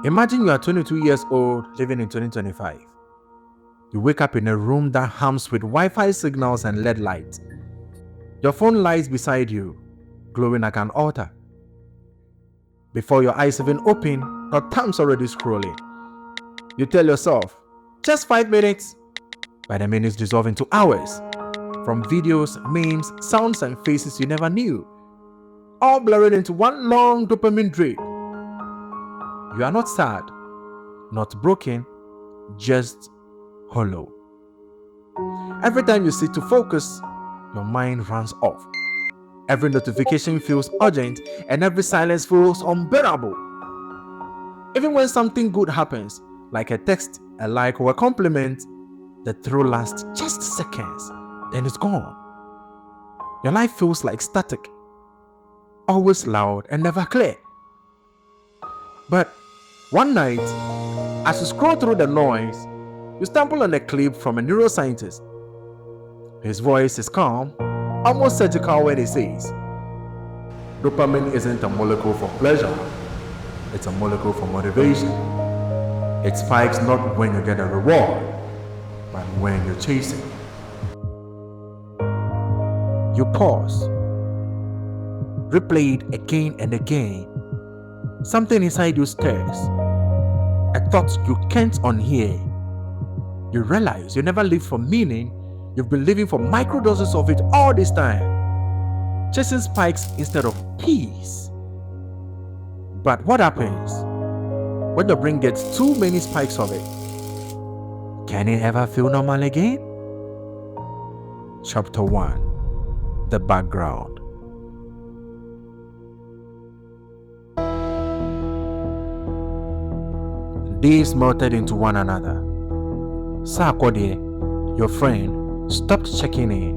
Imagine you are 22 years old living in 2025. You wake up in a room that hums with Wi-Fi signals and LED lights. Your phone lies beside you, glowing like an altar. Before your eyes even open, your thumb's already scrolling. You tell yourself, just 5 minutes. But the minutes dissolve into hours. From videos, memes, sounds, and faces you never knew, all blurred into one long dopamine drip. You are not sad, not broken, just hollow. Every time you sit to focus, your mind runs off. Every notification feels urgent and every silence feels unbearable. Even when something good happens, like a text, a like, or a compliment, the thrill lasts just seconds, then it's gone. Your life feels like static, always loud and never clear. But one night, as you scroll through the noise, you stumble on a clip from a neuroscientist. His voice is calm, almost surgical when he says, "Dopamine isn't a molecule for pleasure, it's a molecule for motivation. It spikes not when you get a reward, but when you're chasing." You pause, replay it again and again. Something inside you stirs, a thought you can't unhear. You realize you never lived for meaning, you've been living for microdoses of it all this time, chasing spikes instead of peace. But what happens when your brain gets too many spikes of it? Can it ever feel normal again? Chapter 1: The Background. Days melted into one another. Sakode, your friend, stopped checking in.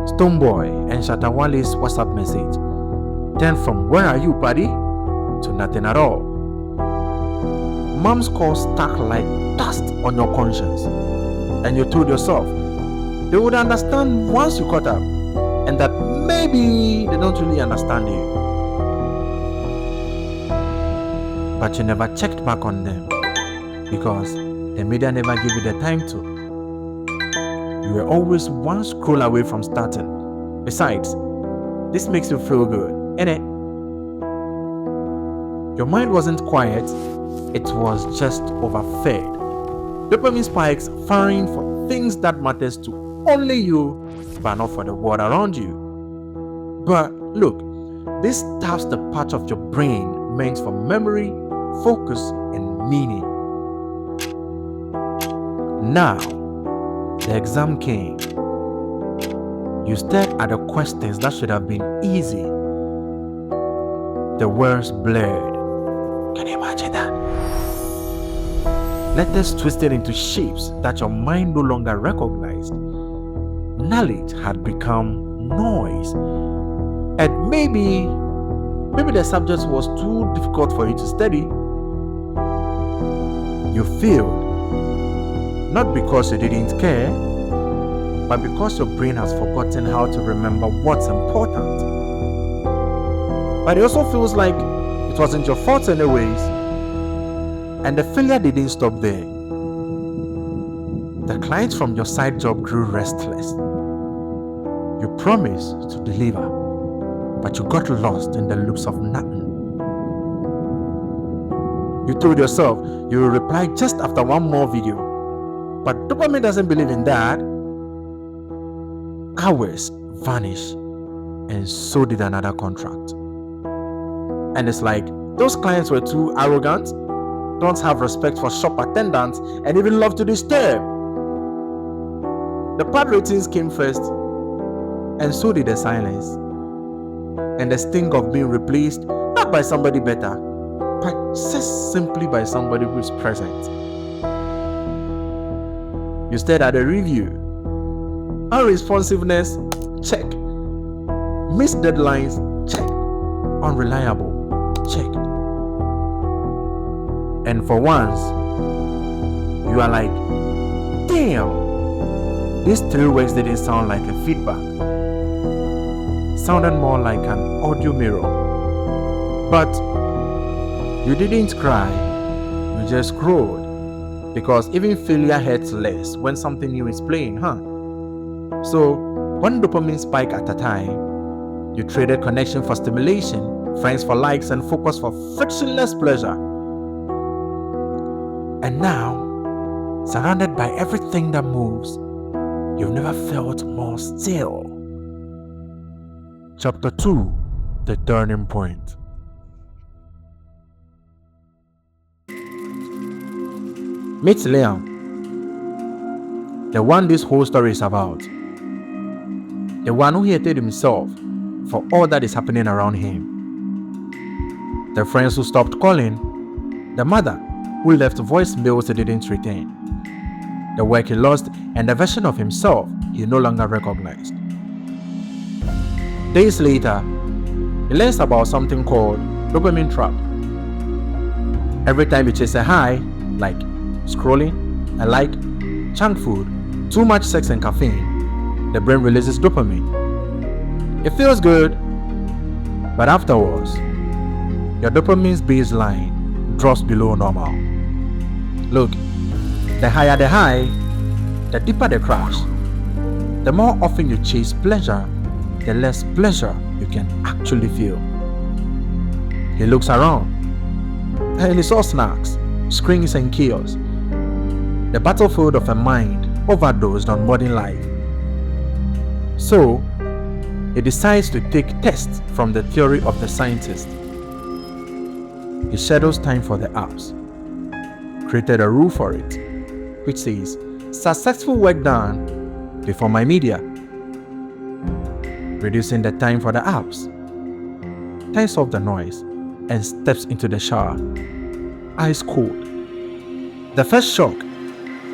Stoneboy and Shatawale's WhatsApp message turned from "Where are you, buddy?" to nothing at all. Mom's call stuck like dust on your conscience, and you told yourself they would understand once you caught up, and that maybe they don't really understand you. But you never checked back on them because the media never gave you the time to. You were always one scroll away from starting. Besides, this makes you feel good, innit? Your mind wasn't quiet, it was just overfed. Dopamine spikes firing for things that matters to only you, but not for the world around you. But look, this taps the part of your brain meant for memory, focus, and meaning. Now, the exam came. You stared at the questions that should have been easy. The words blurred. Can you imagine that? Letters twisted into shapes that your mind no longer recognized. Knowledge had become noise. And maybe the subject was too difficult for you to study. You failed. Not because you didn't care, but because your brain has forgotten how to remember what's important. But it also feels like it wasn't your fault anyways. And the failure didn't stop there. The clients from your side job grew restless. You promised to deliver, but you got lost in the loops of nothing. You told yourself you will reply just after one more video, but dopamine doesn't believe in that. Hours vanished, and so did another contract. And it's like those clients were too arrogant, don't have respect for shop attendants, and even love to disturb. The bad ratings came first, and so did the silence, and the sting of being replaced not by somebody better, but just simply by somebody who is present. You stared at a review. Unresponsiveness, check. Missed deadlines, check. Unreliable, check. And for once, you are like, damn, these 3 words didn't sound like a feedback. Sounded more like an audio mirror. But You didn't cry, you just scrolled. Because even failure hurts less when something new is playing, huh? So, one dopamine spike at a time, you traded connection for stimulation, friends for likes, and focus for frictionless pleasure. And now, surrounded by everything that moves, you've never felt more still. Chapter 2: The Turning Point. Meet Liam, the one this whole story is about. The one who hated himself for all that is happening around him. The friends who stopped calling. The mother who left voicemails he didn't return. The work he lost and the version of himself he no longer recognized. Days later, he learns about something called dopamine trap. Every time you chase a high, like scrolling, a like, junk food, too much sex and caffeine, the brain releases dopamine. It feels good, but afterwards, your dopamine's baseline drops below normal. Look, the higher the high, the deeper the crash. The more often you chase pleasure, the less pleasure you can actually feel. He looks around, and he saw snacks, screens and chaos. The battlefield of a mind overdosed on modern life. So, he decides to take tests from the theory of the scientist. He schedules time for the apps, created a rule for it, which says, successful work done before my media. Reducing the time for the apps, turns off the noise, and steps into the shower, ice cold. The first shock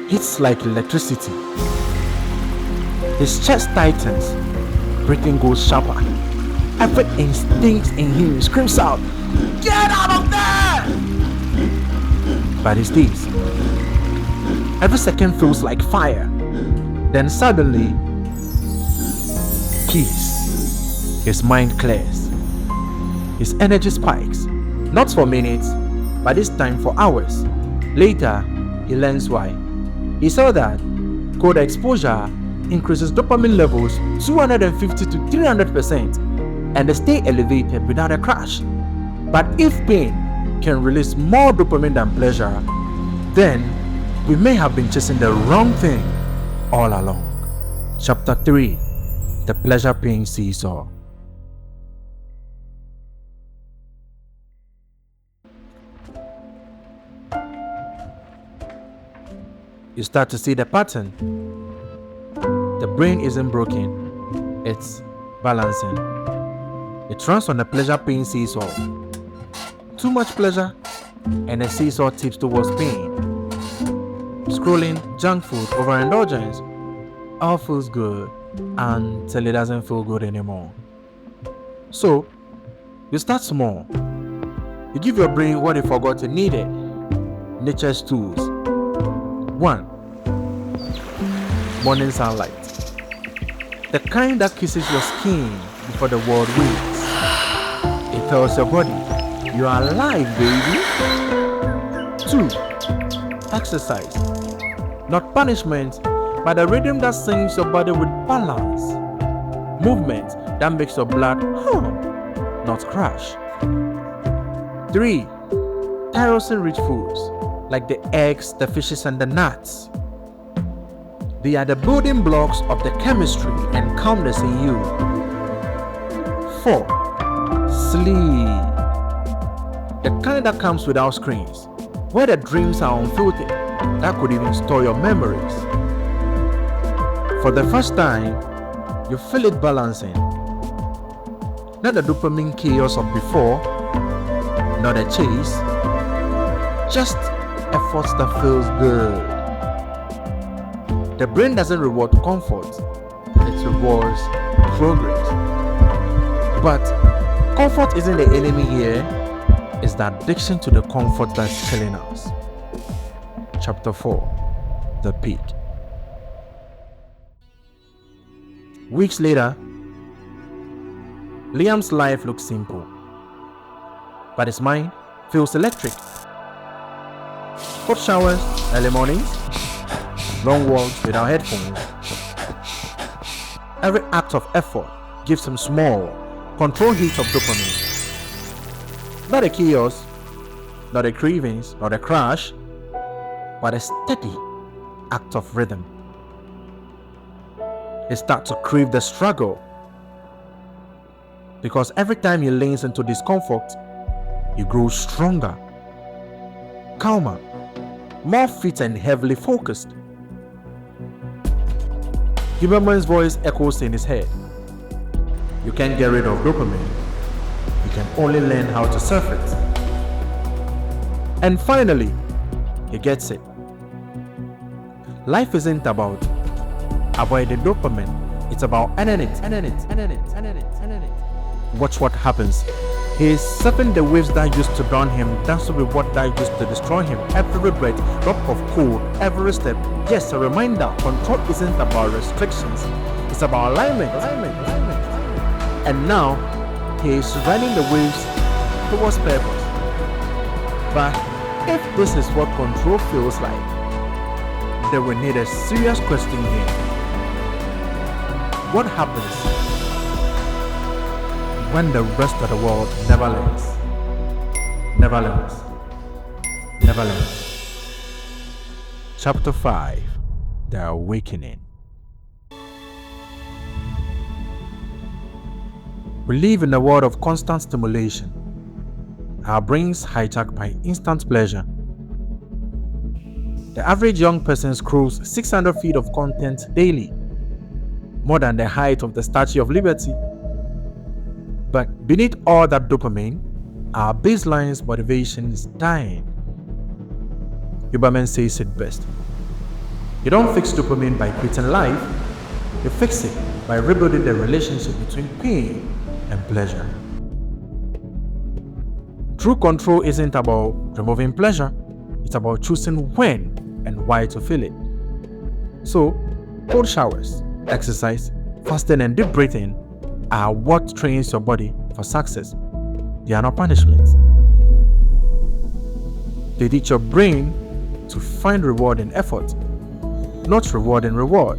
hits like electricity. His chest tightens, breathing goes sharper. Every instinct in him screams out, "Get out of there!" But he stays. Every second feels like fire. Then suddenly, peace. His mind clears. His energy spikes, not for minutes, but this time for hours. Later, he learns why. He saw that cold exposure increases dopamine levels 250 to 300%, and they stay elevated without a crash. But if pain can release more dopamine than pleasure, then we may have been chasing the wrong thing all along. Chapter 3: The Pleasure-Pain Seesaw. You start to see the pattern. The brain isn't broken, it's balancing. It runs on a pleasure-pain seesaw. Too much pleasure, and the seesaw tips towards pain. Scrolling, junk food, overindulgence, all feels good until it doesn't feel good anymore. So, you start small. You give your brain what it forgot it needed. Nature's tools. 1. Morning sunlight. The kind that kisses your skin before the world wakes. It tells your body, you are alive, baby. 2. Exercise. Not punishment, but a rhythm that sings your body with balance. Movement that makes your blood not crash. 3. Tyrosine-rich foods, like the eggs, the fishes, and the nuts. They are the building blocks of the chemistry and calmness in you. 4. Sleep. The kind that comes without screens, where the dreams are unfiltered, that could even store your memories. For the first time, you feel it balancing. Not the dopamine chaos of before, not a chase, just efforts that feels good. The brain doesn't reward comfort, it rewards progress. But comfort isn't the enemy here, it's the addiction to the comfort that's killing us. Chapter 4: The Peak. Weeks later, Liam's life looks simple, but his mind feels electric. Hot showers, early mornings, long walks without headphones. Every act of effort gives him small, controlled hits of dopamine. Not a chaos, not a cravings, not a crash, but a steady act of rhythm. He starts to crave the struggle, because every time he leans into discomfort, he grows stronger, calmer, more fit and heavily focused. Huberman's voice echoes in his head. You can't get rid of dopamine. You can only learn how to surf it. And finally, he gets it. Life isn't about avoiding dopamine. It's about ending it. Watch what happens. He is surfing the waves that used to drown him, dancing with what that used to destroy him. Every regret, drop of code, every step. Yes, a reminder, control isn't about restrictions. It's about alignment. And now, he is riding the waves towards purpose. But if this is what control feels like, then we need a serious question here. What happens when the rest of the world never learns? Chapter 5, The Awakening. We live in a world of constant stimulation. Our brains hijacked by instant pleasure. The average young person scrolls 600 feet of content daily, more than the height of the Statue of Liberty. But beneath all that dopamine, our baseline's motivation is dying. Huberman says it best. You don't fix dopamine by quitting life, you fix it by rebuilding the relationship between pain and pleasure. True control isn't about removing pleasure, it's about choosing when and why to feel it. So, cold showers, exercise, fasting and deep breathing are what trains your body for success. They are not punishments. They teach your brain to find reward in effort, not reward in reward.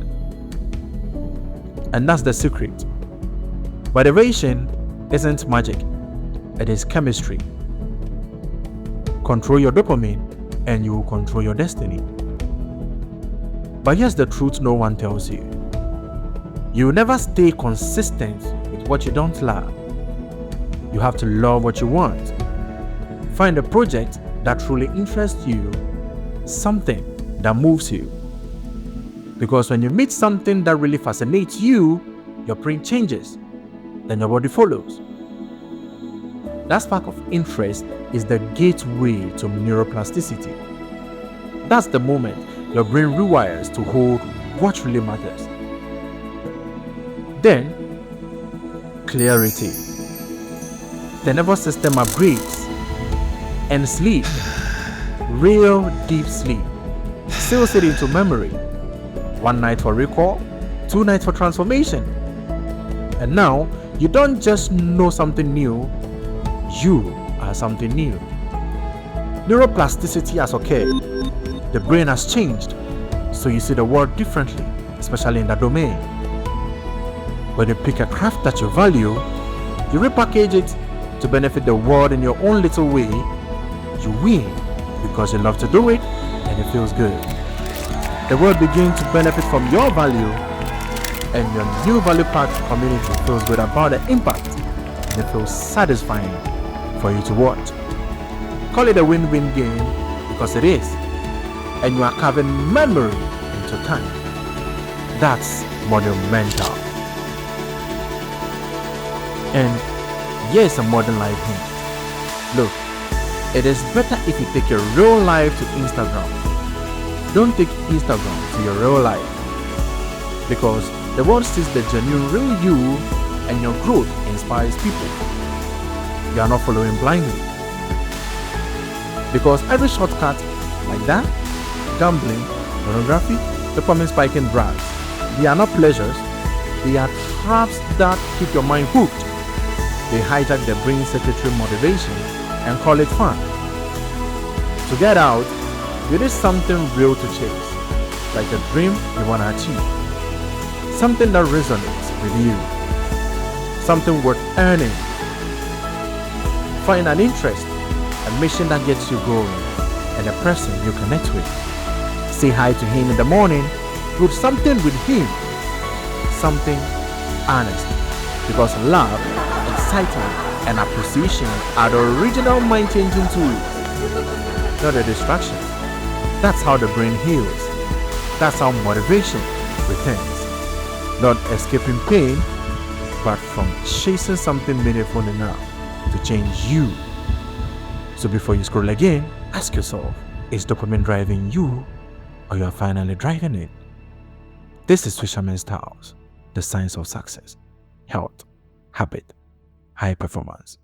And that's the secret. Motivation isn't magic, it is chemistry. Control your dopamine and you will control your destiny. But here's the truth no one tells you. You will never stay consistent with what you don't love. You have to love what you want. Find a project that truly interests you, something that moves you. Because when you meet something that really fascinates you, your brain changes, then your body follows. That spark of interest is the gateway to neuroplasticity. That's the moment your brain rewires to hold what really matters. Then, clarity. The nervous system upgrades, and sleep, real deep sleep, seals it into memory. 1 night for recall, 2 nights for transformation. And now, you don't just know something new, you are something new. Neuroplasticity has occurred. The brain has changed, so you see the world differently, especially in that domain. When you pick a craft that you value, you repackage it to benefit the world in your own little way, you win because you love to do it and it feels good. The world begins to benefit from your value, and your new value-packed community feels good about the impact, and it feels satisfying for you to watch. Call it a win-win game because it is, and you are carving memory into time. That's monumental. And here's a modern life hint. Look, it is better if you take your real life to Instagram. Don't take Instagram to your real life, because the world sees the genuine real you, and your growth inspires people. You are not following blindly. Because every shortcut like that, gambling, pornography, dopamine spiking drugs, they are not pleasures, they are traps that keep your mind hooked. They hijack the brain's secretary motivation and call it fun. To get out, you need something real to chase, like a dream you want to achieve, something that resonates with you, something worth earning. Find an interest, a mission that gets you going, and a person you connect with. Say hi to him in the morning, do something with him, something honest, because love, excitement, and appreciation are the original mind-changing tools, not a distraction. That's how the brain heals. That's how motivation returns. Not escaping pain, but from chasing something meaningful enough to change you. So before you scroll again, ask yourself, is dopamine driving you, or you are finally driving it? This is Swisherman Styles, the science of success, health, habit, high performance.